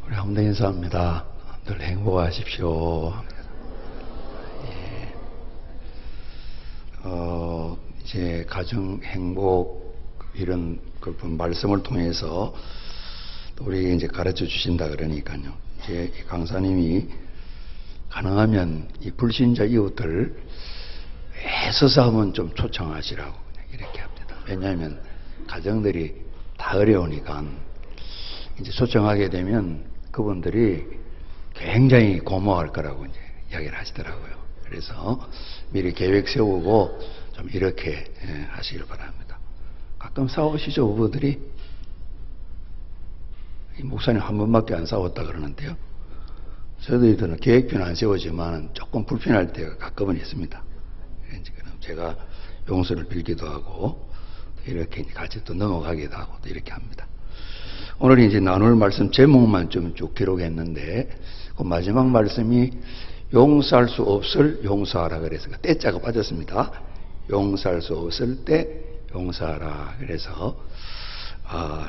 우리 함께 인사합니다. 늘 행복하십시오. 예. 이제 가정 행복 이런 그 말씀을 통해서 우리 이제 가르쳐 주신다 그러니까요. 이제 강사님이 가능하면 이 불신자 이웃들 애써서 한번 좀 초청하시라고 이렇게 합니다. 왜냐하면 가정들이 다 어려우니까 이제 초청하게 되면 그분들이 굉장히 고마워할 거라고 이제 이야기를 하시더라고요. 그래서 미리 계획 세우고 좀 이렇게 하시길 바랍니다. 가끔 싸우시죠, 부부들이? 이 목사님 한 번밖에 안 싸웠다 그러는데요. 저희들은 계획표는 안 세우지만 조금 불편할 때가 가끔은 있습니다. 제가 용서를 빌기도 하고 이렇게 같이 또 넘어가기도 하고 또 이렇게 합니다. 오늘 이제 나눌 말씀 제목만 좀 쭉 기록했는데 그 마지막 말씀이 용서할 수 없을 용서하라 그래서 그 때자가 빠졌습니다. 용서할 수 없을 때 용서하라 그래서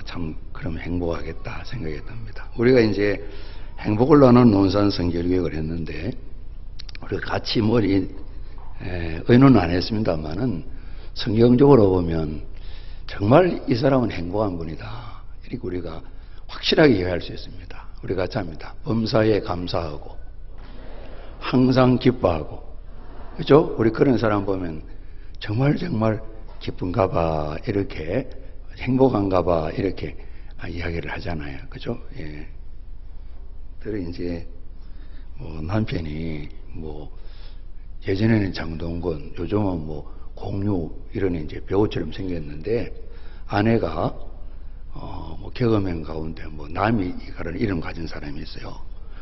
참 그러면 행복하겠다 생각이 듭니다. 우리가 이제 행복을 나누는 논산 성결교육을 했는데 우리가 같이 의논은 안 했습니다만은 성경적으로 보면 정말 이 사람은 행복한 분이다. 이렇게 우리가 확실하게 이해할 수 있습니다. 우리가 같이 합니다. 범사에 감사하고 항상 기뻐하고 그죠? 우리 그런 사람 보면 정말 기쁜가 봐 이렇게 행복한가 봐 이렇게 이야기를 하잖아요. 그죠? 예. 그리고 이제 남편이 예전에는 장동건 요즘은 공유 이런 이제 배우처럼 생겼는데 아내가 경험행 가운데 남이 가라는 이름 가진 사람이 있어요.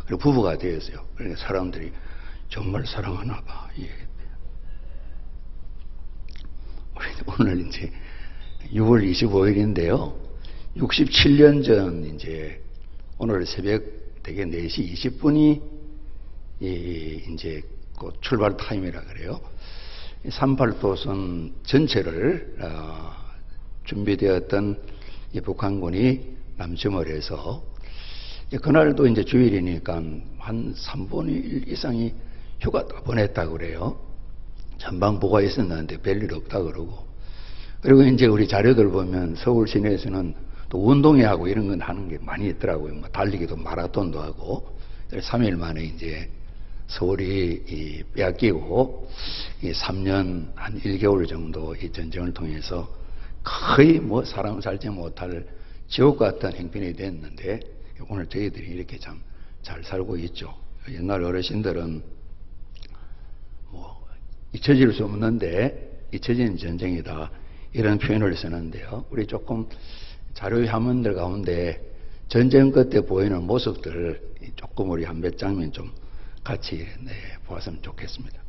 그리고 부부가 되었어요. 그러니까 사람들이 정말 사랑하나 봐. 오늘 이제 6월 25일인데요. 67년 전 이제 오늘 새벽 대개 4시 20분이 이제 그 출발 타임이라 그래요. 38도선 전체를 준비되었던 이 북한군이 남침을 해서 그날도 이제 주일이니까 한 3분의 1 이상이 휴가 다 보냈다고 그래요. 전방보가 있었는데 별일 없다 그러고. 그리고 이제 우리 자료들 보면 서울 시내에서는 또 운동회하고 이런 건 하는 게 많이 있더라고요. 달리기도 마라톤도 하고. 3일 만에 이제 서울이 빼앗기고 3년 한 1개월 정도 이 전쟁을 통해서 거의 사람 살지 못할 지옥 같은 행편이 됐는데 오늘 저희들이 이렇게 참 잘 살고 있죠. 옛날 어르신들은 잊혀질 수 없는데 잊혀진 전쟁이다 이런 표현을 쓰는데요. 우리 조금 자료 화면들 가운데 전쟁 끝에 보이는 모습들 조금 우리 한 몇 장면 좀 같이 보았으면 좋겠습니다.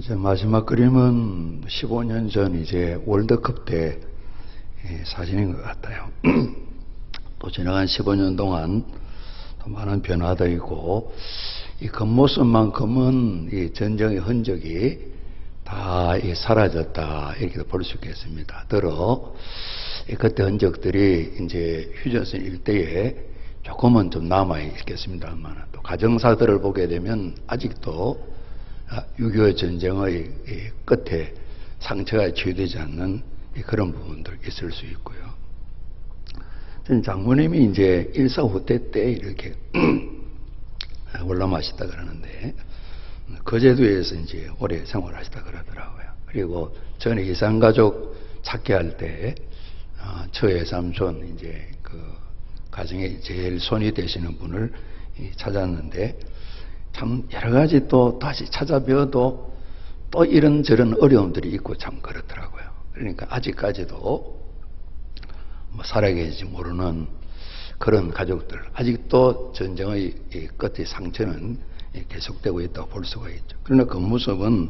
이제 마지막 그림은 15년 전 이제 월드컵 때 사진인 것 같아요. 또 지나간 15년 동안 또 많은 변화도 있고, 이 겉모습만큼은 이 전쟁의 흔적이 다 사라졌다, 이렇게 볼 수 있겠습니다. 더러 그때 흔적들이 이제 휴전선 일대에 조금은 좀 남아 있겠습니다만, 또 가정사들을 보게 되면 아직도 6.25 전쟁의 끝에 상처가 치유되지 않는 그런 부분들 있을 수 있고요. 저는 장모님이 이제 일사 후퇴 때 이렇게 월남하시다 그러는데, 거제도에서 이제 오래 생활하시다 그러더라고요. 그리고 전에 이산가족 찾기 할 때, 처의 삼촌, 이제 그 가정에 제일 손이 되시는 분을 찾았는데, 참 여러 가지 또 다시 찾아뵈어도 또 이런저런 어려움들이 있고 참 그렇더라고요. 그러니까 아직까지도 뭐 살아계실지 모르는 그런 가족들, 아직도 전쟁의 끝의 상처는 계속되고 있다고 볼 수가 있죠. 그러나 그 모습은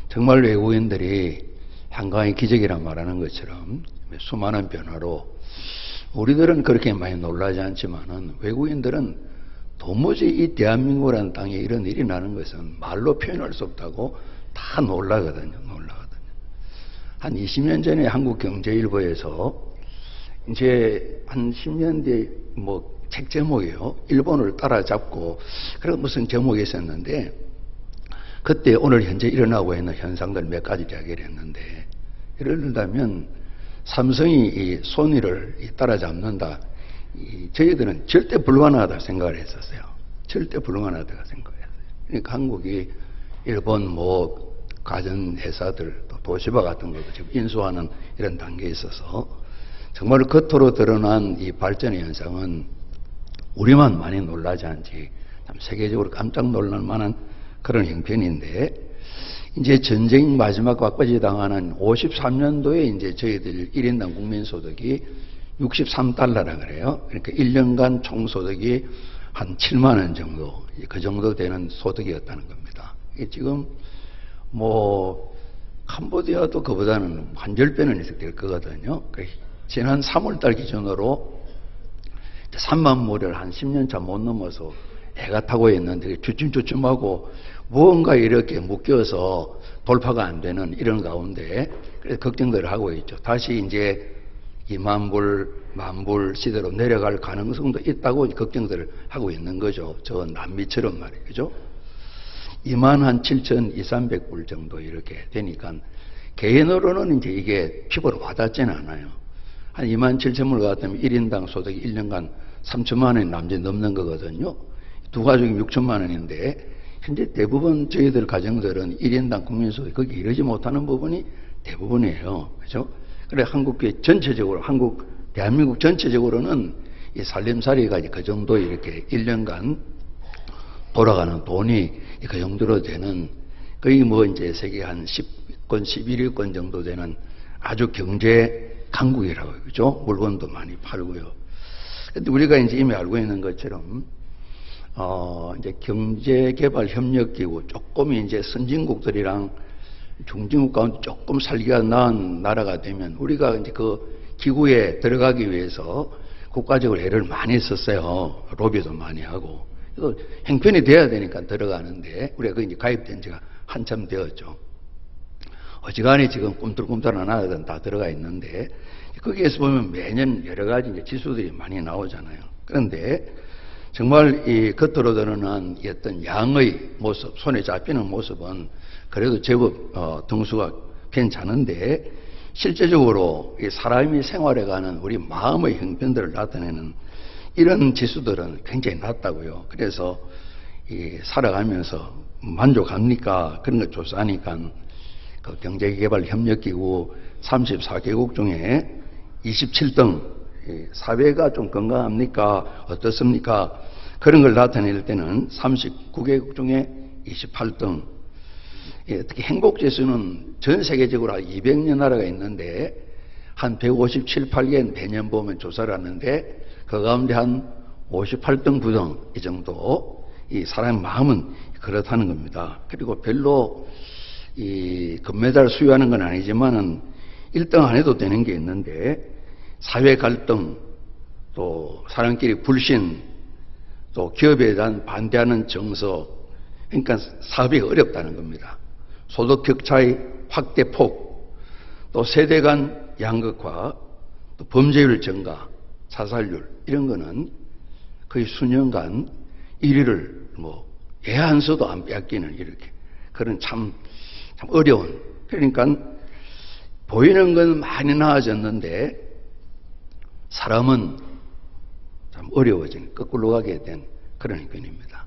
정말 외국인들이 한강의 기적이란 말하는 것처럼 수많은 변화로, 우리들은 그렇게 많이 놀라지 않지만은 외국인들은 도무지 이 대한민국이라는 땅에 이런 일이 나는 것은 말로 표현할 수 없다고 다 놀라거든요. 한 20년 전에 한국경제일보에서 이제 한 10년 뒤에 뭐 책 제목이요, 일본을 따라잡고 그런 무슨 제목이 있었는데, 그때 오늘 현재 일어나고 있는 현상들 몇 가지 이야기를 했는데, 예를 들자면 삼성이 이 소니를 따라잡는다, 저희들은 절대 불가능하다 생각을 했었어요. 절대 불가능하다고 생각했어요. 그러니까 한국이 일본 뭐 가전회사들, 또 도시바 같은 것도 지금 인수하는 이런 단계에 있어서 정말 겉으로 드러난 이 발전의 현상은 우리만 많이 놀라지 않지 참 세계적으로 깜짝 놀랄 만한 그런 형편인데, 이제 전쟁 마지막 막바지 당하는 53년도에 이제 저희들 1인당 국민소득이 63달러라 그래요. 그러니까 1년간 총소득이 한 7만 원 정도, 그 정도 되는 소득이었다는 겁니다. 이게 지금 뭐 캄보디아도 그보다는 한 10배는 될 거거든요. 지난 3월달 기준으로 3만 무를 한 10년 차 못 넘어서 애가 타고 있는데, 주춤주춤하고 무언가 이렇게 묶여서 돌파가 안 되는 이런 가운데 그래서 걱정들을 하고 있죠. 다시 이제 2만 불, 1만 불 시대로 내려갈 가능성도 있다고 걱정들을 하고 있는 거죠. 저 남미처럼 말이에요. 그죠? 2만 한 7천 2,300불 정도 이렇게 되니까 개인으로는 이제 이게 피부로 와닿지는 않아요. 한 2만 7천 불 같으면 1인당 소득이 1년간 3천만 원이 남짓 넘는 거거든요. 두 가족이 6천만 원인데, 현재 대부분 저희들 가정들은 1인당 국민소득이 거기 이르지 못하는 부분이 대부분이에요. 그죠? 그래, 한국계 전체적으로, 대한민국 전체적으로는 이 살림살이가 그 정도 이렇게 1년간 돌아가는 돈이 그 정도로 되는, 거의 뭐 이제 세계 한 10권, 11위권 정도 되는 아주 경제 강국이라고, 그죠? 물건도 많이 팔고요. 근데 우리가 이제 이미 알고 있는 것처럼, 이제 경제개발협력기구, 조금 이제 선진국들이랑 중진국 가운데 조금 살기가 나은 나라가 되면 우리가 이제 그 기구에 들어가기 위해서 국가적으로 애를 많이 썼어요. 로비도 많이 하고. 그래서 형편이 돼야 되니까 들어가는데, 우리가 그 이제 가입된 지가 한참 되었죠. 어지간히 지금 꿈틀꿈틀한 나라들은 다 들어가 있는데, 거기에서 보면 매년 여러 가지 이제 지수들이 많이 나오잖아요. 그런데 정말 이 겉으로 드러난 어떤 양의 모습, 손에 잡히는 모습은 그래도 제법 등수가 괜찮은데, 실제적으로 이 사람이 생활해가는 우리 마음의 형편들을 나타내는 이런 지수들은 굉장히 낮다고요. 그래서 이 살아가면서 만족합니까? 그런 걸 조사하니까 그 경제개발협력기구 34개국 중에 27등, 사회가 좀 건강합니까? 어떻습니까? 그런 걸 나타낼 때는 39개국 중에 28등. 특히 행복지수는 전 세계적으로 200여 나라가 있는데, 한 157, 8개 매년 보면 조사를 하는데, 그 가운데 한 58등, 9등, 이 정도, 이 사람의 마음은 그렇다는 겁니다. 그리고 별로 이 금메달 수여하는 건 아니지만은 1등 안 해도 되는 게 있는데 사회 갈등, 또 사람끼리 불신, 또 기업에 대한 반대하는 정서, 그러니까 사업이 어렵다는 겁니다. 소득 격차의 확대폭, 또 세대 간 양극화, 또 범죄율 증가, 자살률 이런 거는 거의 수년간 1위를 뭐 예한서도 안 빼앗기는 이렇게 그런 참 어려운, 그러니까 보이는 건 많이 나아졌는데 사람은 참 어려워진, 거꾸로 가게 된 그런 형편입니다.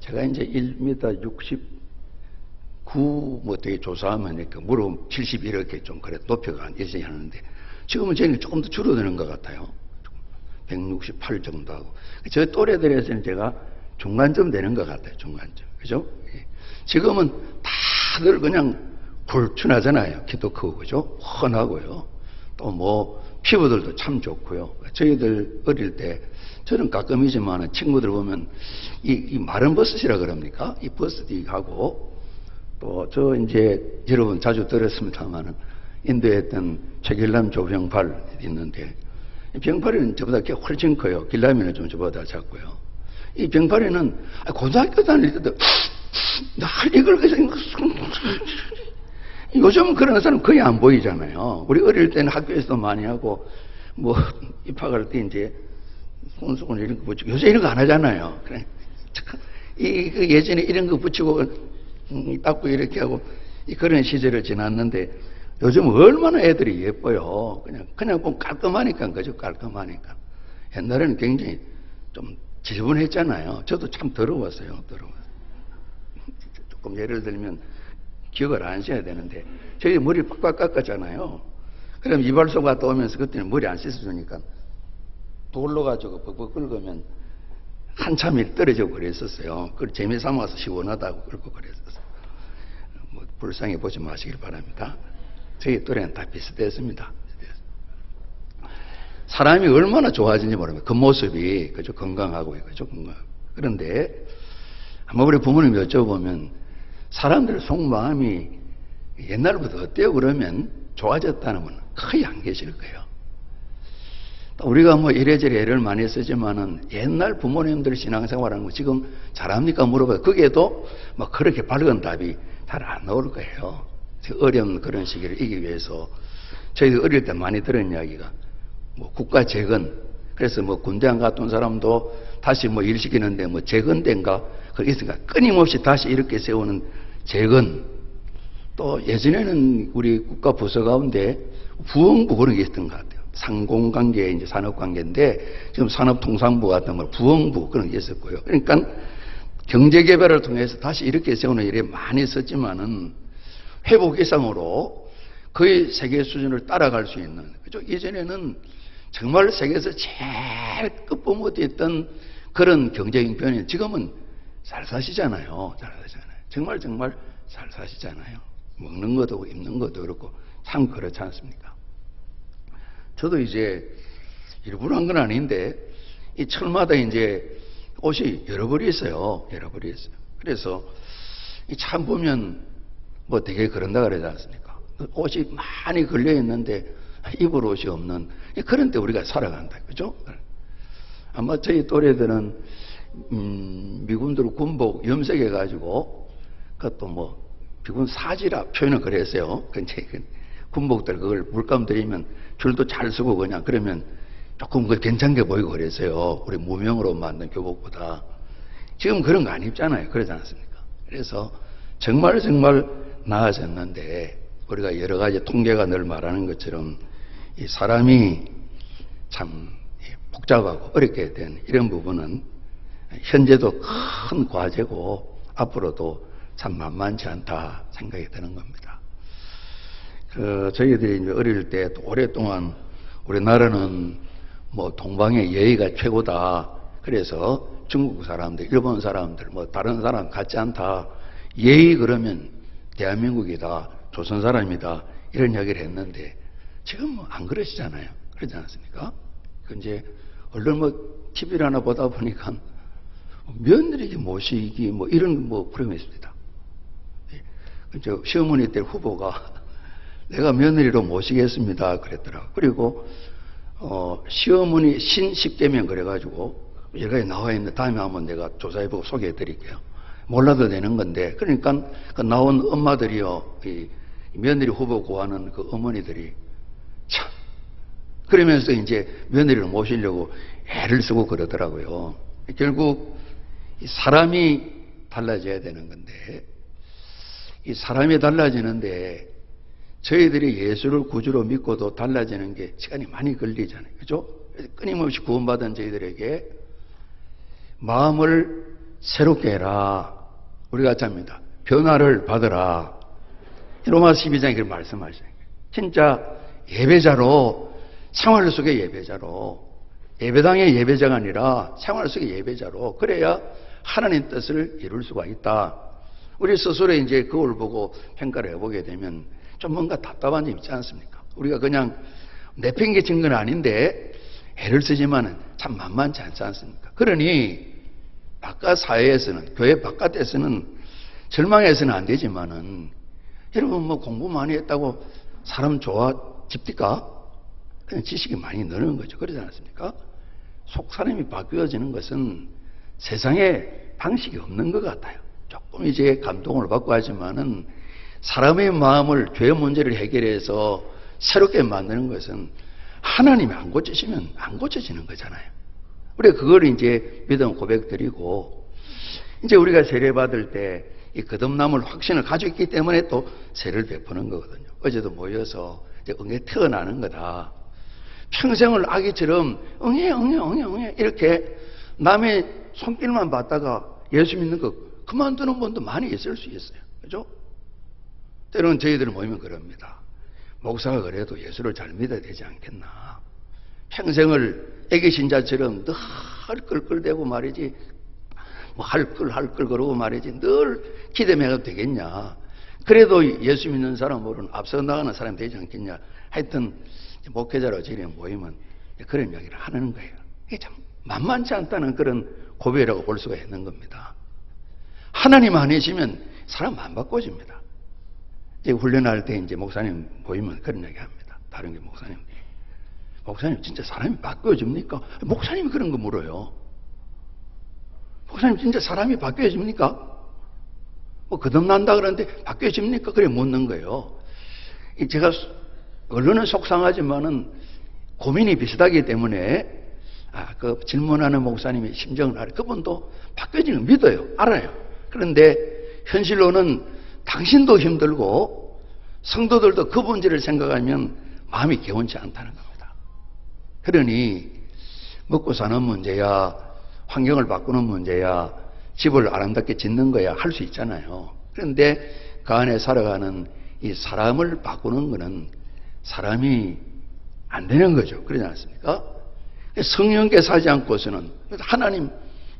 제가 이제 1m 69 뭐 되게 조사하면 이렇게 무릎 70 이렇게 좀 그래 높여가 예전에 하는데 지금은 저는 조금 더 줄어드는 것 같아요. 168 정도 하고. 저 또래들에서는 제가 중간쯤 되는 것 같아요. 중간쯤. 그죠? 지금은 다들 그냥 굴춘하잖아요. 키도 크고, 그죠? 훤하고요. 또 뭐, 피부들도 참 좋고요. 저희들 어릴 때, 저는 가끔이지만 친구들 보면 이 마른 버섯이라 그럽니까? 이 버섯이 하고, 또 저 이제 여러분 자주 들었습니다만은 인도에 했던 최길남 조병팔 있는데, 병팔이는 저보다 훨씬 커요. 길남이는 좀 저보다 작고요. 이 병팔이는 고등학교 다닐 때도 날 이걸 요즘 그런 사람 거의 안 보이잖아요. 우리 어릴 때는 학교에서도 많이 하고 뭐 입학할 때 이제 손수건 이런 거 붙이고 요새 이런 거 안 하잖아요. 그래. 예전에 이런 거 붙이고 닦고 이렇게 하고 그런 시절을 지났는데 요즘 얼마나 애들이 예뻐요. 그냥 보면 깔끔하니까, 그죠? 깔끔하니까. 옛날에는 굉장히 좀 지저분했잖아요. 저도 참 더러웠어요. 조금 예를 들면 기억을 안 하셔야 되는데 저희 머리 빡빡 깎았잖아요. 그럼 이발소 갔다 오면서 그때는 머리 안 씻어주니까 돌로 가지고 벅벅 긁으면 한참이 떨어져 그랬었어요. 그걸 재미삼아서 시원하다고 그러고 그랬었어요. 뭐 불쌍히 보지 마시길 바랍니다. 저희 또래는 다 비슷했습니다. 사람이 얼마나 좋아지는지 모르면 겉모습이 그죠? 건강하고 그죠? 그런데 한번 우리 부모님 여쭤보면 사람들 속마음이 옛날보다 어때요? 그러면 좋아졌다는 분 거의 안 계실 거예요. 우리가 뭐 이래저래 애를 많이 쓰지만은 옛날 부모님들 신앙생활하는 거 지금 잘합니까? 물어봐요. 거기에도 뭐 그렇게 밝은 답이 잘 안 나올 거예요. 어려운 그런 시기를 이기기 위해서 저희도 어릴 때 많이 들은 이야기가 뭐 국가 재건, 그래서 뭐 군대 안 갔던 사람도 다시 뭐 일 시키는데 뭐 재건대인가 그게 있으니까 끊임없이 다시 이렇게 세우는 재건, 또 예전에는 우리 국가 부서 가운데 부흥부 그런 게 있었던 것 같아요. 상공관계 이제 산업관계인데 지금 산업통상부 같은 거 부흥부 그런 게 있었고요. 그러니까 경제개발을 통해서 다시 이렇게 세우는 일이 많이 있었지만은 회복 이상으로 거의 세계 수준을 따라갈 수 있는, 그죠? 예전에는 정말 세계에서 제일 끝부모였던 그런 경제 형편이 지금은 잘 사시잖아요. 잘 사시잖아요. 정말 잘 사시잖아요. 먹는 것도 입는 것도 그렇고 참 그렇지 않습니까? 저도 이제 일부러 한 건 아닌데 이 철마다 이제 옷이 여러 벌이 있어요. 여러 벌이 있어요. 그래서 이 참 보면 뭐 되게 그런다 그러지 않습니까? 옷이 많이 걸려 있는데 입을 옷이 없는 그런 때 우리가 살아간다. 그죠? 아마 저희 또래들은 미군들 군복 염색해 가지고 그것도 뭐 미군 사지라 표현을 그랬어요. 근데 군복들 그걸 물감 들이면 줄도 잘 쓰고 그냥 그러면 조금 그 괜찮게 보이고 그랬어요. 우리 무명으로 만든 교복보다. 지금 그런 거 안 입잖아요. 그러지 않습니까? 그래서 정말 나아졌는데 우리가 여러 가지 통계가 늘 말하는 것처럼 이 사람이 참 복잡하고 어렵게 된 이런 부분은 현재도 큰 과제고 앞으로도 참 만만치 않다 생각이 드는 겁니다. 저희들이 이제 어릴 때 오랫동안 우리나라는 뭐 동방의 예의가 최고다. 그래서 중국 사람들, 일본 사람들, 뭐 다른 사람 같지 않다. 예의 그러면 대한민국이다. 조선 사람이다. 이런 이야기를 했는데 지금 뭐 안 그러시잖아요. 그러지 않습니까? 이제 얼른 뭐 TV를 하나 보다 보니까 며느리 모시기 뭐 이런 뭐 프로그램이 있습니다. 시어머니 때 후보가 내가 며느리로 모시겠습니다 그랬더라고. 그리고 시어머니 신십계명 그래가지고 여러 가지 나와 있는 다음에 한번 내가 조사해보고 소개해 드릴게요. 몰라도 되는 건데, 그러니까 그 나온 엄마들이요, 이 며느리 후보 구하는 그 어머니들이 참 그러면서 이제 며느리를 모시려고 애를 쓰고 그러더라고요. 결국 이 사람이 달라져야 되는 건데, 이 사람이 달라지는데 저희들이 예수를 구주로 믿고도 달라지는 게 시간이 많이 걸리잖아요. 그죠? 끊임없이 구원받은 저희들에게 마음을 새롭게 해라. 우리가 잡니다. 변화를 받으라. 로마서 12장에 그렇게 말씀하시는 거예요. 진짜 예배자로, 생활 속의 예배자로, 예배당의 예배자가 아니라 생활 속의 예배자로, 그래야 하나님 뜻을 이룰 수가 있다. 우리 스스로 이제 그걸 보고 평가를 해보게 되면 좀 뭔가 답답한 점 있지 않습니까? 우리가 그냥 내팽개친 건 아닌데 애를 쓰지만은 참 만만치 않지 않습니까? 그러니 바깥 사회에서는, 교회 바깥에서는 절망해서는 안 되지만은, 여러분 뭐 공부 많이 했다고 사람 좋아집니까? 그냥 지식이 많이 느는 거죠. 그러지 않습니까? 속 사람이 바뀌어지는 것은 세상에 방식이 없는 것 같아요. 조금 이제 감동을 받고 하지만은 사람의 마음을, 죄 문제를 해결해서 새롭게 만드는 것은 하나님이 안 고치시면 안 고쳐지는 거잖아요. 우리가 그걸 이제 믿음 고백드리고, 이제 우리가 세례 받을 때 이 거듭남을 확신을 가지고 있기 때문에 또 세례를 베푸는 거거든요. 어제도 모여서 이제 응애 태어나는 거다. 평생을 아기처럼 응애 이렇게 남의 손길만 받다가 예수 믿는 거 그만두는 분도 많이 있을 수 있어요. 그죠? 때로는 저희들은 모이면 그럽니다. 목사가 그래도 예수를 잘 믿어야 되지 않겠나. 평생을 애기 신자처럼 늘 끌끌대고 말이지, 뭐 할끌 그러고 말이지, 늘 기대매가 되겠냐. 그래도 예수 믿는 사람으로는 앞서 나가는 사람이 되지 않겠냐. 하여튼 목회자로 저희 모이면 그런 이야기를 하는 거예요. 이게 참 만만치 않다는 그런 고백이라고 볼 수가 있는 겁니다. 하나님 아니시면 사람 안 바꿔집니다. 이제 훈련할 때 이제 목사님 보이면 그런 얘기 합니다. 다른 게 목사님 진짜 사람이 바뀌어집니까? 목사님이 그런 거 물어요. 목사님 진짜 사람이 바뀌어집니까? 뭐 거듭난다 그러는데 바뀌어집니까? 그래 묻는 거예요. 제가 언론은 속상하지만은 고민이 비슷하기 때문에 그 질문하는 목사님의 심정을 알아요. 그분도 바뀌어지는 거 믿어요. 알아요. 그런데 현실로는 당신도 힘들고 성도들도 그 문제를 생각하면 마음이 개운치 않다는 겁니다. 그러니 먹고 사는 문제야, 환경을 바꾸는 문제야, 집을 아름답게 짓는 거야 할 수 있잖아요. 그런데 그 안에 살아가는 이 사람을 바꾸는 거는 사람이 안 되는 거죠. 그러지 않습니까? 성령께서 하지 않고서는, 하나님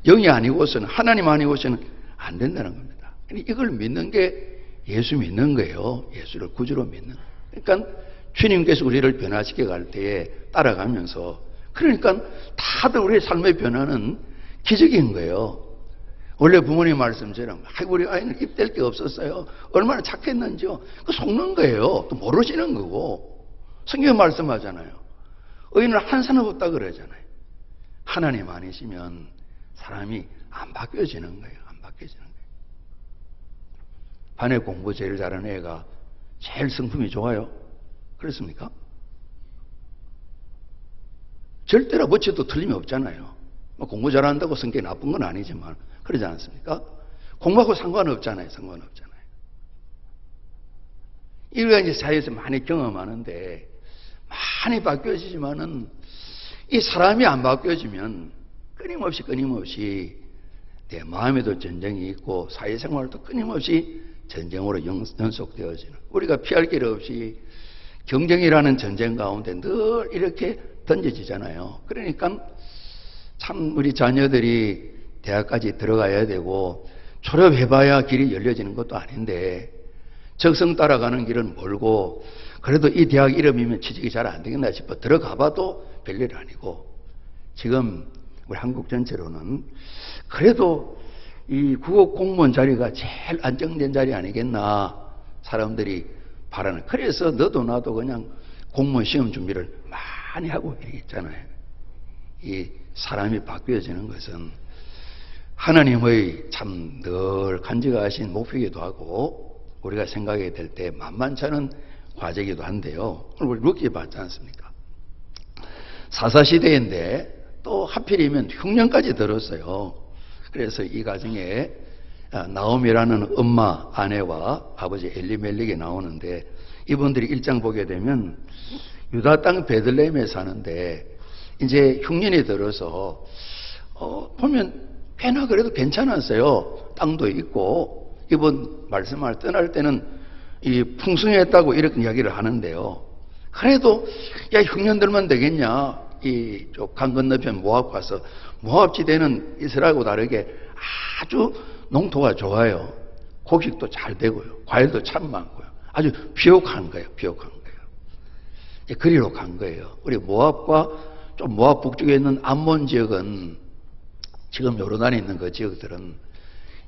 영이 아니고서는, 하나님 아니고서는 안 된다는 겁니다. 이걸 믿는 게 예수 믿는 거예요. 예수를 구주로 믿는. 그러니까 주님께서 우리를 변화시켜 갈 때에 따라가면서, 그러니까 다들 우리의 삶의 변화는 기적인 거예요. 원래 부모님 말씀처럼 우리 아이는 입댈 게 없었어요. 얼마나 착했는지요. 그 속는 거예요. 또 모르시는 거고. 성경 말씀하잖아요. 의인은 한 사람 없다 그러잖아요. 하나님 아니시면 사람이 안 바뀌어지는 거예요. 안 바뀌어지는 거예요. 반에 공부 제일 잘하는 애가 제일 성품이 좋아요. 그렇습니까? 절대로 멋져도 틀림이 없잖아요. 공부 잘한다고 성격이 나쁜 건 아니지만 그러지 않습니까? 공부하고 상관없잖아요. 상관없잖아요. 이거 이제 사회에서 많이 경험하는데, 많이 바뀌어지지만은 이 사람이 안 바뀌어지면 끊임없이 내 마음에도 전쟁이 있고 사회생활도 끊임없이 전쟁으로 연속되어지는, 우리가 피할 길 없이 경쟁이라는 전쟁 가운데 늘 이렇게 던져지잖아요. 그러니까 참 우리 자녀들이 대학까지 들어가야 되고 졸업해봐야 길이 열려지는 것도 아닌데 적성 따라가는 길은 멀고, 그래도 이 대학 이름이면 취직이 잘 안 되겠나 싶어 들어가봐도 별일 아니고, 지금 우리 한국 전체로는 그래도 이 국어 공무원 자리가 제일 안정된 자리 아니겠나. 사람들이 바라는. 그래서 너도 나도 그냥 공무원 시험 준비를 많이 하고 있잖아요. 이 사람이 바뀌어지는 것은 하나님의 참 늘 간직하신 목표이기도 하고 우리가 생각이 될 때 만만치 않은 과제이기도 한데요. 오늘 우리 룻기 봤지 않습니까? 사사시대인데 또 하필이면 흉년까지 들었어요. 그래서 이 가정에 나옴이라는 엄마, 아내와 아버지 엘리멜렉이 나오는데 이분들이 1장 보게 되면 유다 땅 베들레헴에 사는데 이제 흉년이 들어서 보면 꽤나 그래도 괜찮았어요. 땅도 있고 이번 말씀을 떠날 때는 이 풍성했다고 이렇게 이야기를 하는데요. 그래도 야 흉년 들면 되겠냐? 이쪽 강 건너편 모압 가서 모압 지대는 이스라엘하고 다르게 아주 농토가 좋아요. 곡식도 잘 되고요. 과일도 참 많고요. 아주 비옥한 거예요. 비옥한 거예요. 그리로 간 거예요. 우리 모압과 좀 모압 북쪽에 있는 암몬 지역은 지금 요르단에 있는 그 지역들은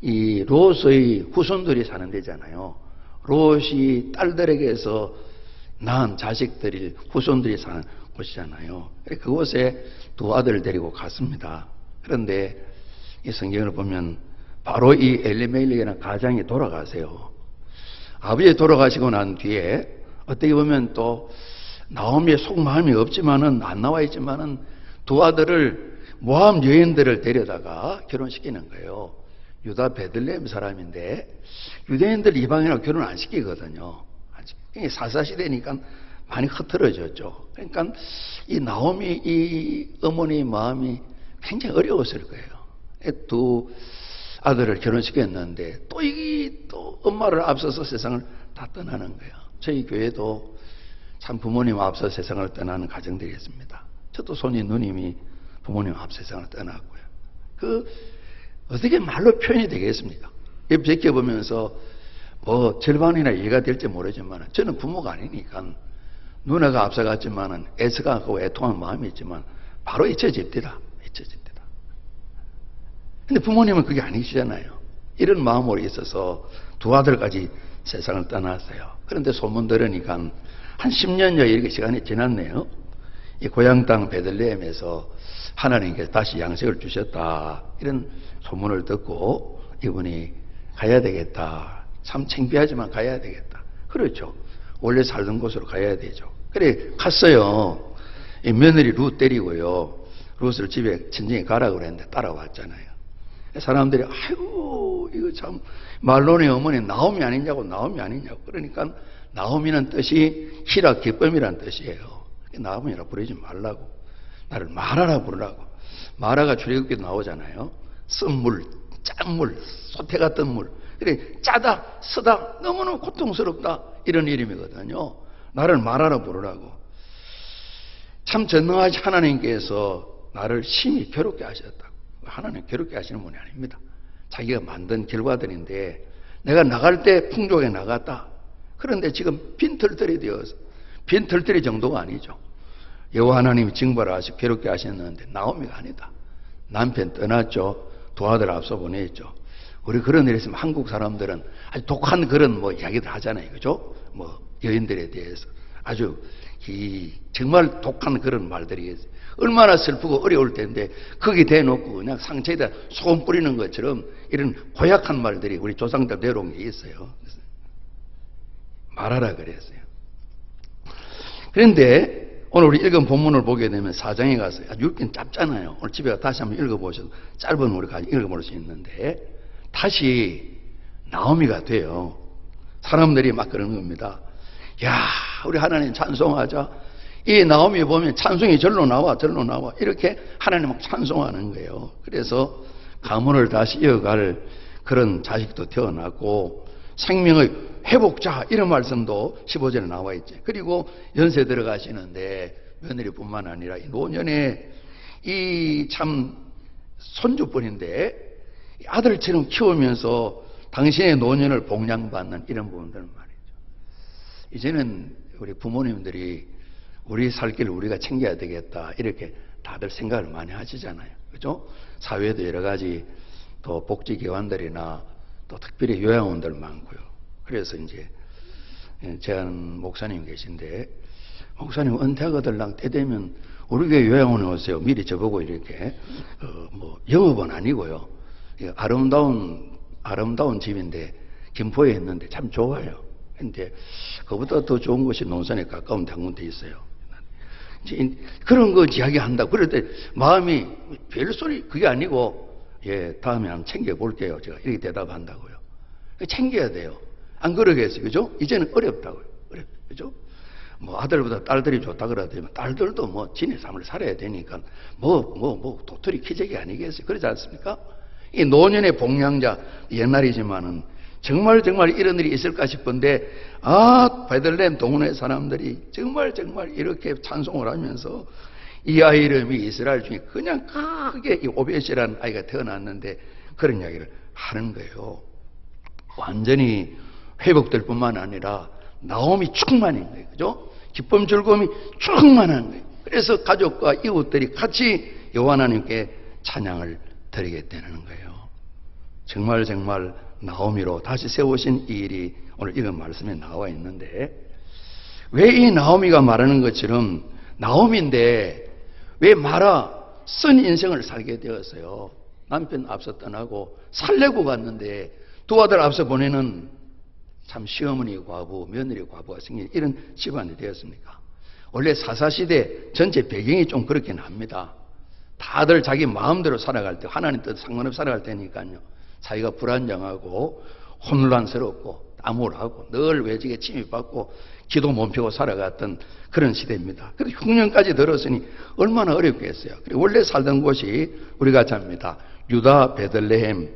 이 롯의 후손들이 사는 데잖아요. 롯이 딸들에게서 낳은 자식들이 후손들이 사는 곳이잖아요. 그곳에 두 아들을 데리고 갔습니다. 그런데 이 성경을 보면 바로 이 엘리멜렉이라는 가장이 돌아가세요. 아버지 돌아가시고 난 뒤에 어떻게 보면 또 나오미의 속마음이 없지만은 안 나와 있지만은 두 아들을 모압 여인들을 데려다가 결혼시키는 거예요. 유다 베들레헴 사람인데 유대인들 이방인하고 결혼 안 시키거든요. 사사시대니까 많이 흐트러졌죠. 그러니까 이 나오미 이 어머니 마음이 굉장히 어려웠을 거예요. 두 아들을 결혼시켰는데 또 엄마를 앞서서 세상을 다 떠나는 거예요. 저희 교회도 참 부모님 앞서 세상을 떠나는 가정들이 있습니다. 저도 손이 누님이 부모님 앞서 세상을 떠났고요. 어떻게 말로 표현이 되겠습니까? 옆 지켜보면서 뭐 절반이나 이해가 될지 모르지만 저는 부모가 아니니까 누나가 앞서갔지만은 애써가고 애통한 마음이 있지만 바로 잊혀집니다. 잊혀집니다. 근데 부모님은 그게 아니시잖아요. 이런 마음으로 있어서 두 아들까지 세상을 떠났어요. 그런데 소문 들으니까 한 10년여 이렇게 시간이 지났네요. 이 고향 땅 베들레헴에서 하나님께서 다시 양식을 주셨다. 이런 소문을 듣고 이분이 가야 되겠다. 참 창피하지만 가야 되겠다. 그렇죠. 원래 살던 곳으로 가야 되죠. 그래 갔어요. 이 며느리 룻 데리고요. 룻을 집에 친정에 가라고 그랬는데 따라왔잖아요. 사람들이 아이고 이거 참 말론의 어머니 나옴이 아니냐고 나옴이 아니냐고. 그러니까 나옴이는 뜻이 희락 기쁨이란 뜻이에요. 나옴이라 부르지 말라고. 나를 마라라 부르라고. 마라가 출애굽기도 나오잖아요. 쓴물, 짠물, 소태 같은 물. 그래 짜다, 쓰다, 너무너무 고통스럽다 이런 이름이거든요. 나를 마라라 부르라고. 참 전능하신 하나님께서 나를 심히 괴롭게 하셨다고. 하나님 괴롭게 하시는 분이 아닙니다. 자기가 만든 결과들인데 내가 나갈 때 풍족에 나갔다. 그런데 지금 빈털털이 되어서 빈털털이 정도가 아니죠. 여호와 하나님이 징벌을 하시고 괴롭게 하셨는데 나오미가 아니다. 남편 떠났죠. 두 아들 앞서 보냈죠. 우리 그런 일 있으면 한국 사람들은 아주 독한 그런 뭐 이야기들 하잖아요. 그죠? 뭐 여인들에 대해서 아주 정말 독한 그런 말들이 얼마나 슬프고 어려울 텐데 거기 대놓고 그냥 상처에다 소금 뿌리는 것처럼 이런 고약한 말들이 우리 조상들 내려온 게 있어요. 말하라 그랬어요. 그런데 오늘 우리 읽은 본문을 보게 되면 4장에 가서 아주 읽긴 짧잖아요. 오늘 집에 다시 한번 읽어보셔도 짧은 우리가 읽어볼 수 있는데 다시 나오미가 돼요. 사람들이 막 그러는 겁니다. 야, 우리 하나님 찬송하자. 이 나오미 보면 찬송이 절로 나와 절로 나와 이렇게 하나님 막 찬송하는 거예요. 그래서 가문을 다시 이어갈 그런 자식도 태어났고 생명의 회복자 이런 말씀도 15절에 나와 있지. 그리고 연세 들어가시는데 며느리뿐만 아니라 이 노년에 이 참 손주뿐인데 아들처럼 키우면서 당신의 노년을 복양받는 이런 부분들은 말이죠. 이제는 우리 부모님들이 우리 살 길을 우리가 챙겨야 되겠다 이렇게 다들 생각을 많이 하시잖아요. 그죠? 사회에도 여러 가지 또 복지기관들이나 또 특별히 요양원들 많고요. 그래서 이제 제한 목사님 계신데, 목사님 은퇴하거들랑 때 되면 우리 교회 요양원에 오세요. 미리 저보고 이렇게 뭐 영업은 아니고요. 아름다운 집인데 김포에 있는데 참 좋아요. 근데 그보다 더 좋은 곳이 논산에 가까운 데 한 군데 있어요. 그런 거 이야기한다. 그럴 때 마음이 별소리 그게 아니고, 예, 다음에 한번 챙겨볼게요. 제가 이렇게 대답한다고요. 챙겨야 돼요. 안 그러겠어요. 그죠? 이제는 어렵다고요. 그죠? 뭐 아들보다 딸들이 좋다 그러더니 딸들도 뭐 지네 삶을 살아야 되니까 도토리 키재기 아니겠어요? 그러지 않습니까? 이 노년의 봉양자, 옛날이지만은 정말 이런 일이 있을까 싶은데, 베들레헴 동문의 사람들이 정말 이렇게 찬송을 하면서 이 아이 이름이 이스라엘 중에 그냥 크게 이 오벳이라는 아이가 태어났는데 그런 이야기를 하는 거예요. 완전히 회복될 뿐만 아니라 나옴이 충만한 거예요. 그죠? 기쁨 즐거움이 충만한 거예요. 그래서 가족과 이웃들이 같이 여호와 하나님께 찬양을 드리게 되는 거예요. 정말 나오미로 다시 세우신 이 일이 오늘 이런 말씀에 나와 있는데, 왜 이 나오미가 말하는 것처럼 나오미인데 왜 마라 쓴 인생을 살게 되었어요? 남편 앞서 떠나고 살려고 갔는데 두 아들 앞서 보내는 참 시어머니 과부, 며느리 과부가 생긴 이런 집안이 되었습니까? 원래 사사시대 전체 배경이 좀 그렇긴 합니다. 다들 자기 마음대로 살아갈 때, 하나님 뜻 상관없이 살아갈 때니까요. 자기가 불안정하고 혼란스럽고 암울하고 늘 외직에 침입받고 기도 못 펴고 살아갔던 그런 시대입니다. 그래서 흉년까지 들었으니 얼마나 어렵겠어요. 그리고 원래 살던 곳이 우리가 잡니다. 유다 베들레헴,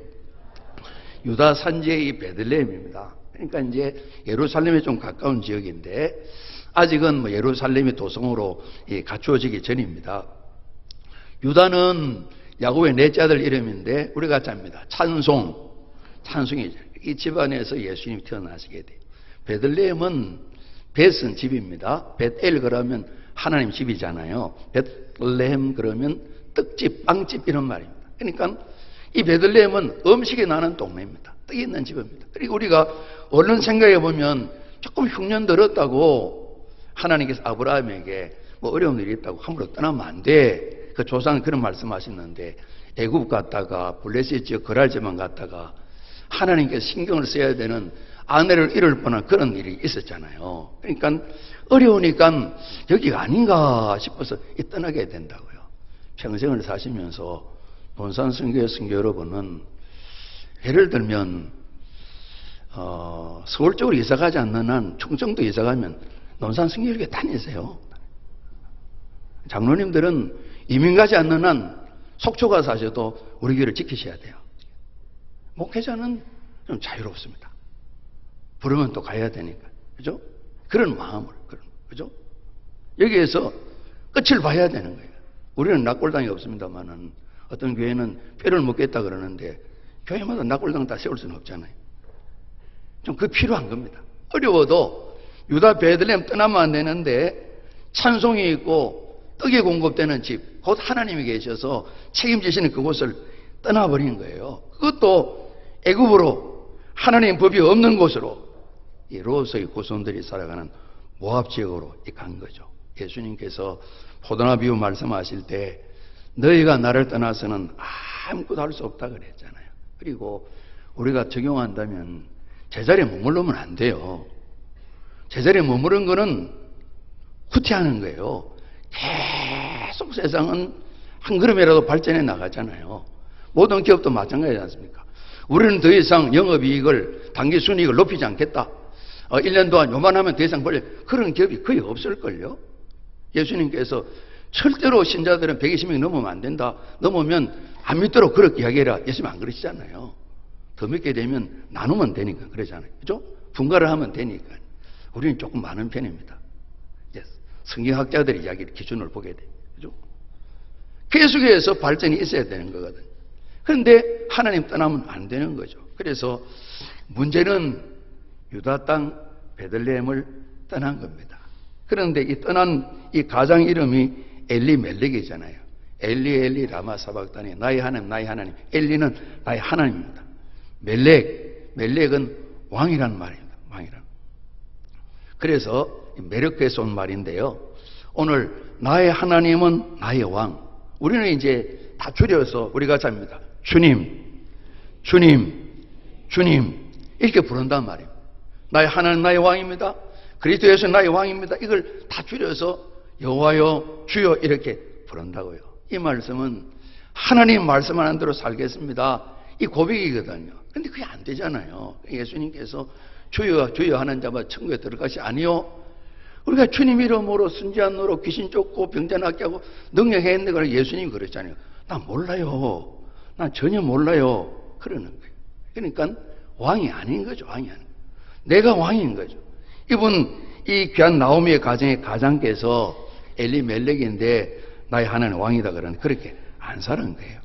유다 산지의 베들레헴입니다. 그러니까 이제 예루살렘에 좀 가까운 지역인데 아직은 뭐 예루살렘이 도성으로 갖추어지기 전입니다. 유다는 야곱의 넷째 아들 이름인데 우리가 잡니다. 찬송이죠. 이 집안에서 예수님이 태어나시게 돼요. 베들레헴은 벳은 집입니다. 벳엘 그러면 하나님 집이잖아요. 베들레헴 그러면 떡집, 빵집 이런 말입니다. 그러니까 이 베들레헴은 음식이 나는 동네입니다. 떡이 있는 집입니다. 그리고 우리가 얼른 생각해 보면 조금 흉년 들었다고 하나님께서 아브라함에게 뭐 어려운 일이 있다고 함부로 떠나면 안 돼. 그 조상은 그런 말씀하셨는데 애굽 갔다가 블레셋 지역 거랄지만 갔다가 하나님께서 신경을 써야 되는 아내를 잃을 뻔한 그런 일이 있었잖아요. 그러니까 어려우니까 여기가 아닌가 싶어서 떠나게 된다고요. 평생을 사시면서 논산 선교회 선교 여러분은 예를 들면 서울 쪽으로 이사가지 않는 한 충청도 이사가면 논산 선교회 다니세요. 장로님들은 이민 가지 않는 한 속초 가서 사셔도 우리 교회를 지키셔야 돼요. 목회자는 좀 자유롭습니다. 부르면 또 가야 되니까. 그죠? 그런 마음을, 그죠? 여기에서 끝을 봐야 되는 거예요. 우리는 낙골당이 없습니다만은 어떤 교회는 뼈를 먹겠다 그러는데 교회마다 낙골당 다 세울 수는 없잖아요. 좀 그 필요한 겁니다. 어려워도 유다 베들레헴 떠나면 안 되는데 찬송이 있고 떡이 공급되는 집, 곧 하나님이 계셔서 책임지시는 그곳을 떠나버린 거예요. 그것도 애굽으로 하나님 법이 없는 곳으로 이 롯의 후손들이 살아가는 모압 지역으로 간 거죠. 예수님께서 포도나 비유 말씀하실 때 너희가 나를 떠나서는 아무것도 할 수 없다 그랬잖아요. 그리고 우리가 적용한다면 제자리에 머물르면 안 돼요. 제자리에 머무른 거는 후퇴하는 거예요. 계속 세상은 한 걸음이라도 발전해 나가잖아요. 모든 기업도 마찬가지지 않습니까? 우리는 더 이상 영업이익을, 당기순이익을 높이지 않겠다. 1년 동안 요만하면 더 이상 벌려. 그런 기업이 거의 없을걸요. 예수님께서 절대로 신자들은 120명이 넘으면 안 된다. 넘으면 안 믿도록 그렇게 이야기해라. 예수님 안 그러시잖아요. 더 믿게 되면 나누면 되니까 그러잖아요. 그죠? 분가를 하면 되니까. 우리는 조금 많은 편입니다. 성경학자들의 이야기를 기준을 보게 돼요. 그죠? 계속해서 발전이 있어야 되는 거거든요. 그런데 하나님 떠나면 안 되는 거죠. 그래서 문제는 유다 땅 베들레헴을 떠난 겁니다. 그런데 이 떠난 이 가장 이름이 엘리멜렉이잖아요. 엘리 라마 사박다니, 나의 하나님 나의 하나님. 엘리는 나의 하나님입니다. 멜렉은 왕이란 말입니다. 왕이란. 그래서 매력에서 온 말인데요. 오늘 나의 하나님은 나의 왕. 우리는 이제 다 줄여서 우리가 잡니다. 주님, 주님, 주님 이렇게 부른단 말입니다. 나의 하나님 나의 왕입니다. 그리스도 예수 나의 왕입니다. 이걸 다 줄여서 여호와여 주여 이렇게 부른다고요. 이 말씀은 하나님 말씀하는 대로 살겠습니다. 이 고백이거든요. 그런데 그게 안 되잖아요. 예수님께서 주여 주여 하는 자마다 천국에 들어가시 아니요. 우리가 주님 이름으로 순지한 노로 귀신 쫓고 병자 낫게 하고 능력했는데 그걸 예수님이 그랬잖아요. 나 몰라요. 난 전혀 몰라요. 그러는 거예요. 그러니까 왕이 아닌 거죠. 왕이 아닌 거예요. 내가 왕인 거죠. 이분 이 귀한 나오미의 가정의 가장께서 엘리멜렉인데 나의 하나님 왕이다 그러는데 그렇게 안 사는 거예요.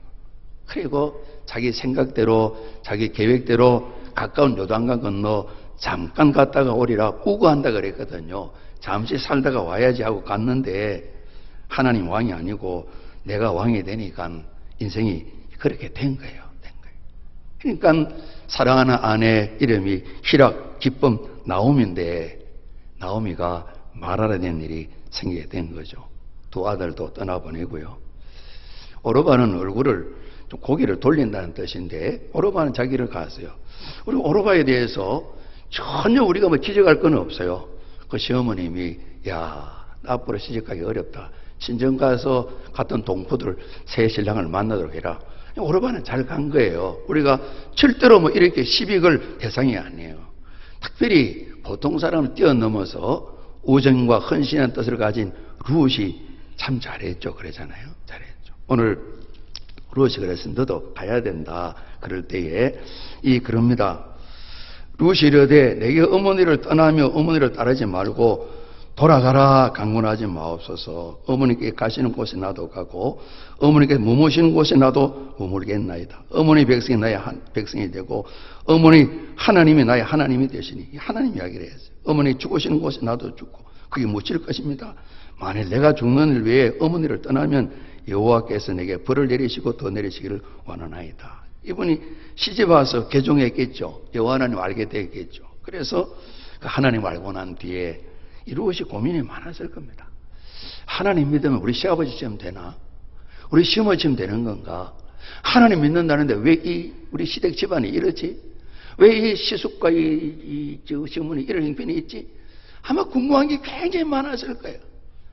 그리고 자기 생각대로 자기 계획대로 가까운 요단강 건너 잠깐 갔다가 오리라 우거한다 그랬거든요. 잠시 살다가 와야지 하고 갔는데 하나님 왕이 아니고 내가 왕이 되니까 인생이 그렇게 된 거예요. 그러니까 사랑하는 아내 이름이 희락, 기쁨, 나오미인데 나오미가 말하라 된 일이 생기게 된 거죠. 두 아들도 떠나보내고요. 오르바는 얼굴을 좀 고개를 돌린다는 뜻인데 오르바는 자기를 갔어요. 우리 오르바에 대해서 전혀 우리가 뭐 지적할 건 없어요. 그 시어머님이 야 앞으로 시집가기 어렵다. 친정 가서 갔던 동포들 새 신랑을 만나도록 해라. 오르바는 잘 간 거예요. 우리가 절대로 뭐 이렇게 시비 걸 대상이 아니에요. 특별히 보통 사람을 뛰어넘어서 우정과 헌신한 뜻을 가진 룻이 참 잘했죠. 그러잖아요. 잘했죠. 오늘 룻이 그랬으면 너도 가야 된다. 그럴 때에 그럽니다. 룻이 이르되 내게 어머니를 떠나며 어머니를 따르지 말고 돌아가라 강권하지 마옵소서. 어머니께 가시는 곳에 나도 가고 어머니께 머무시는 곳에 나도 머물겠나이다. 어머니 백성이 나의 백성이 되고 어머니 하나님이 나의 하나님이 되시니 하나님 이야기를 했어요. 어머니 죽으시는 곳에 나도 죽고 그게 묻힐 것입니다. 만일 내가 죽는 일 외에 어머니를 떠나면 여호와께서 내게 벌을 내리시고 더 내리시기를 원하나이다. 이분이 시집 와서 개종했겠죠. 여호와 하나님 알게 되겠죠. 그래서 그 하나님 알고 난 뒤에 이루어지 고민이 많았을 겁니다. 하나님 믿으면 우리 시아버지쯤 되나? 우리 시어머니쯤 되는 건가? 하나님 믿는다는데 왜 우리 시댁 집안이 이러지? 왜 이 시숙과 이 시어머니 이런 형편이 있지? 아마 궁금한 게 굉장히 많았을 거예요.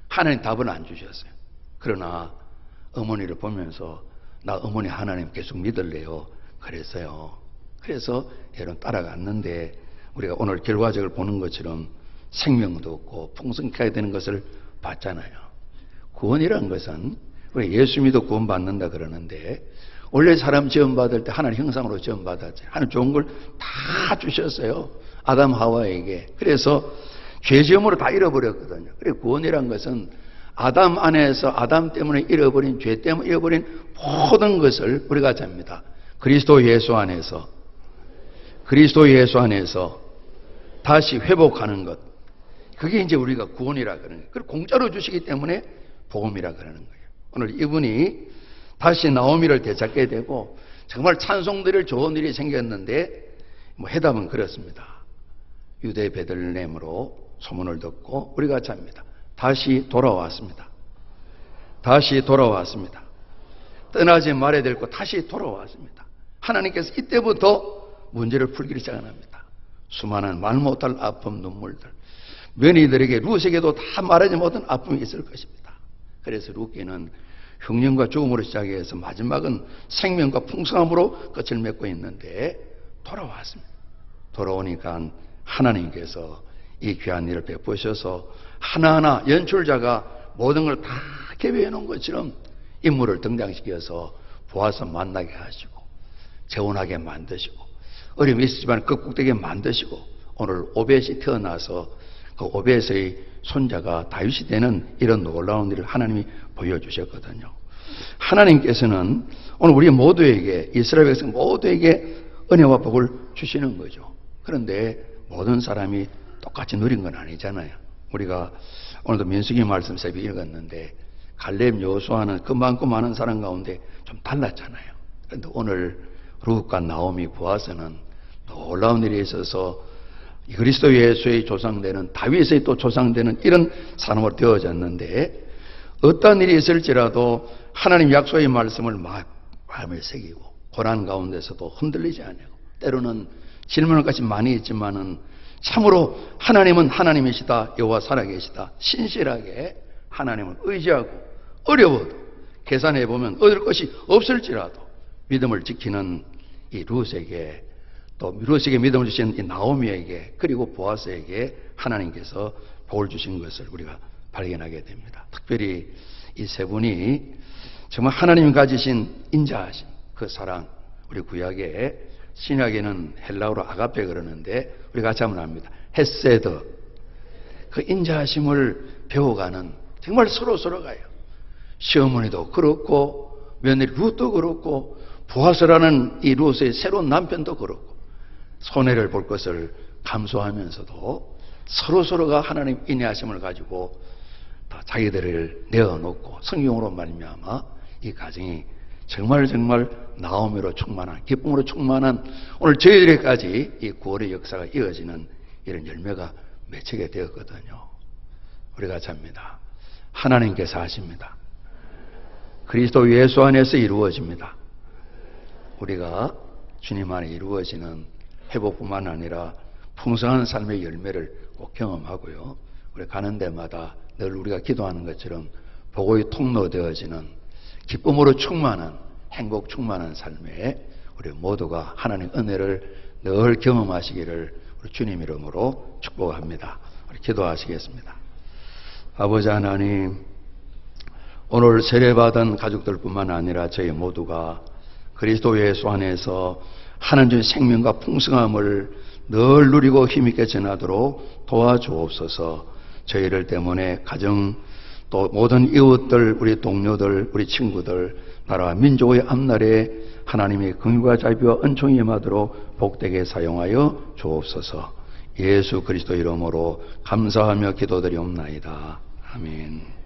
하나님 답은 안 주셨어요. 그러나 어머니를 보면서 나 어머니 하나님 계속 믿을래요. 그랬어요. 그래서 여러분 따라갔는데 우리가 오늘 결과적을 보는 것처럼 생명도 없고 풍성하게 되는 것을 봤잖아요. 구원이라는 것은 우리 예수 믿어 구원받는다 그러는데 원래 사람 지원받을 때 하나님 형상으로 지원받았죠. 하나님 좋은 걸 다 주셨어요. 아담 하와에게. 그래서 죄지음으로 다 잃어버렸거든요. 그래 구원이라는 것은 아담 안에서 아담 때문에 잃어버린 죄 때문에 잃어버린 모든 것을 우리가 잡니다. 그리스도 예수 안에서 다시 회복하는 것. 그게 이제 우리가 구원이라 그러는 거예요. 그걸 공짜로 주시기 때문에 복음이라 그러는 거예요. 오늘 이분이 다시 나오미를 되찾게 되고 정말 찬송드릴 좋은 일이 생겼는데 해답은 그렇습니다. 유대 베들레헴으로 소문을 듣고 우리가 잡니다. 다시 돌아왔습니다. 떠나지 말아야 될 곳 다시 돌아왔습니다. 하나님께서 이때부터 문제를 풀기를 시작합니다. 수많은 말 못할 아픔, 눈물들. 며느리들에게 룻에게도 다 말하지 못한 아픔이 있을 것입니다. 그래서 룻기는 흉년과 죽음으로 시작해서 마지막은 생명과 풍성함으로 끝을 맺고 있는데 돌아왔습니다. 돌아오니까 하나님께서 이 귀한 일을 베푸셔서 하나하나 연출자가 모든 걸 다 계획해 놓은 것처럼 인물을 등장시켜서 보아서 만나게 하시고 재혼하게 만드시고 어려움이 있었지만 극복되게 만드시고 오늘 오벳이 태어나서 그 오벳의 손자가 다윗이 되는 이런 놀라운 일을 하나님이 보여주셨거든요. 하나님께서는 오늘 우리 모두에게 이스라엘 백성 모두에게 은혜와 복을 주시는 거죠. 그런데 모든 사람이 똑같이 누린 건 아니잖아요. 우리가 오늘도 민수기 말씀 새벽에 읽었는데 갈렙 여호수아는 그 많고 많은 사람 가운데 좀 달랐잖아요. 그런데 오늘 룻과 나오미 보아서는 놀라운 일이 있어서 이 그리스도 예수의 조상되는 다윗의 또 조상되는 이런 사람으로 되어졌는데 어떤 일이 있을지라도 하나님 약속의 말씀을 마음에 새기고 고난 가운데서도 흔들리지 않고 때로는 질문할 것이 많이 있지만은 참으로 하나님은 하나님이시다, 여호와 살아계시다, 신실하게 하나님을 의지하고 어려워도 계산해 보면 얻을 것이 없을지라도 믿음을 지키는 이 룻에게 또 룻에게 믿음을 주신 이 나오미에게 그리고 보아스에게 하나님께서 복을 주신 것을 우리가 발견하게 됩니다. 특별히 이 세 분이 정말 하나님이 가지신 인자하신 그 사랑, 우리 구약에 신약에는 헬라어로 아가페 그러는데 우리 같이 한번 합니다. 헤세드, 그 인자하심을 배워가는 정말 서로가요. 시어머니도 그렇고 며느리 룻도 그렇고 보아스라는 이 룻의 새로운 남편도 그렇고 손해를 볼 것을 감수하면서도 서로가 하나님 인내하심을 가지고 다 자기들을 내어놓고 성경으로 말미암아 이 가정이 정말 나오미로 충만한, 기쁨으로 충만한 오늘 저희들에게까지 이 구원의 역사가 이어지는 이런 열매가 맺히게 되었거든요. 우리가 잡니다. 하나님께서 하십니다. 그리스도 예수 안에서 이루어집니다. 우리가 주님 안에 이루어지는 회복뿐만 아니라 풍성한 삶의 열매를 꼭 경험하고요. 우리 가는 데마다 늘 우리가 기도하는 것처럼 복의 통로 되어지는 기쁨으로 충만한, 행복 충만한 삶에 우리 모두가 하나님의 은혜를 늘 경험하시기를 우리 주님 이름으로 축복합니다. 우리 기도하시겠습니다. 아버지 하나님, 오늘 세례받은 가족들뿐만 아니라 저희 모두가 그리스도 예수 안에서 하나님의 생명과 풍성함을 늘 누리고 힘있게 전하도록 도와주옵소서. 저희를 때문에 가정 또 모든 이웃들, 우리 동료들, 우리 친구들, 나라와 민족의 앞날에 하나님의 긍휼과 자비와 은총이 임하도록 복되게 사용하여 주옵소서. 예수 그리스도 이름으로 감사하며 기도드리옵나이다. 아멘.